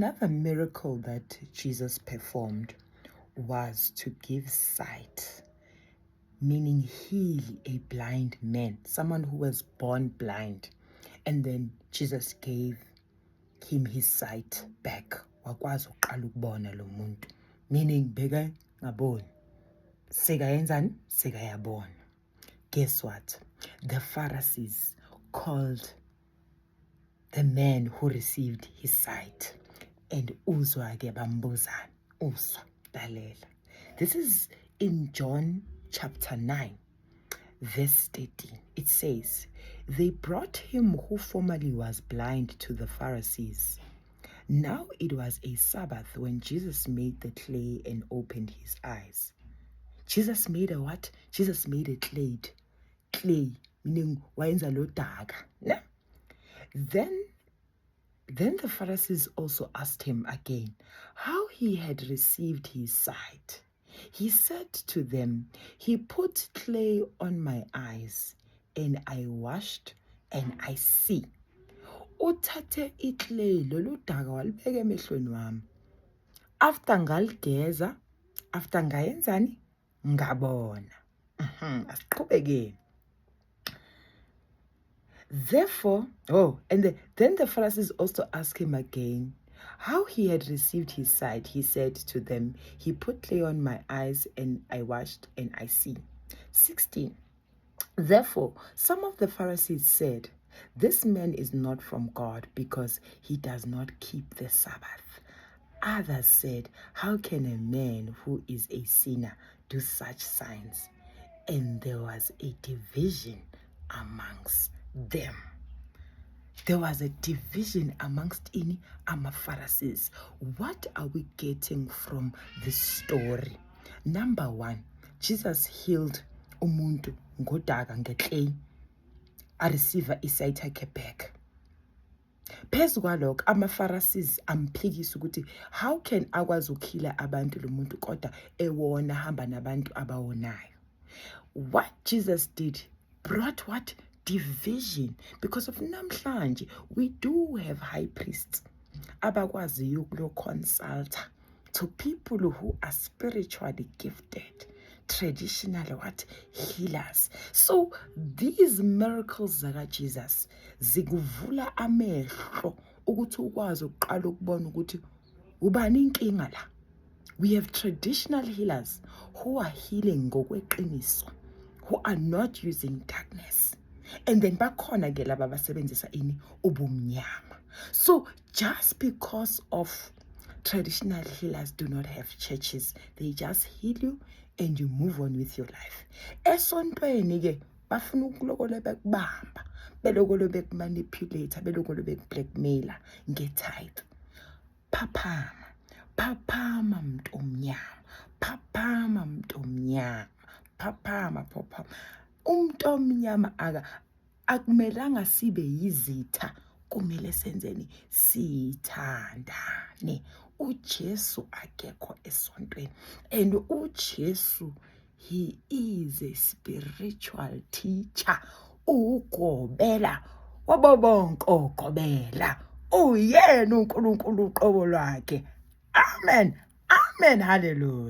Another miracle that Jesus performed was to give sight, meaning heal a blind man, someone who was born blind. And then Jesus gave him his sight back. Wakwazi uqala ukubona lo muntu, meaning beka ngaboni. Sekayenzani? Sekayabona. Guess what? The Pharisees called the man who received his sight. And uzwa ke bambuzana. Uzwa, lalela. This is in John chapter 9, verse 13. It says, they brought him who formerly was blind to the Pharisees. Now it was a Sabbath when Jesus made the clay and opened his eyes. Jesus made a what? Jesus made a clay. Clay, meaning wayenza lo daga. Then the Pharisees also asked him again how he had received his sight. He said to them, he put clay on my eyes, and I washed, and I see. Uthathe iclay lolu daga walibeka emehlweni wami. After ngaligeza, after ngayenzani? Ngabona. Asiqhubekeni. Therefore, then the Pharisees also asked him again how he had received his sight. He said to them, he put clay on my eyes, and I washed, and I see. 16. Therefore, some of the Pharisees said, this man is not from God, because he does not keep the Sabbath. Others said, how can a man who is a sinner do such signs? And there was a division amongst them. There was a division amongst our Pharisees. What are we getting from this story? Number one, Jesus healed umuntu ngodaga ngeclay, a receiver isight yakhe back. Phezu kwalokho ama-Pharisees amphikisa ukuthi how can akwazi ukukhila abantu lo muntu kodwa ewona hamba nabantu abawonayo. What Jesus did brought what? Division. Because of namhlanje we do have high priests abakwaziyo ukulo-consulta to people who are spiritually gifted, traditional what? Healers. So these miracles zaka Jesus zikuvula amehlo ukuthi ukwazi ukuqala ukubona ukuthi ubani inkinga la. We have traditional healers who are healing ngokweqiniso, who are not using darkness. And then bakhona ke laba basebenzisa ubumnyama. So just because of traditional healers do not have churches, they just heal you and you move on with your life. Esontweni ke bafuna ukulokole bekubamba, belokole bekumanipulate, belokole bekublackmaila ngetithe. Phaphama mntu omnyama, phaphama mntu omnyama, phaphama. Umuntu omnyama akumelanga sibe yizitha, kumele senzeni? Sithandane. uJesu akekho esontweni, and uJesu, he is a spiritual teacher. Ugobela wabo bonke ogobela, uyena uNkulunkulu uqobo lwakhe. Amen, hallelujah.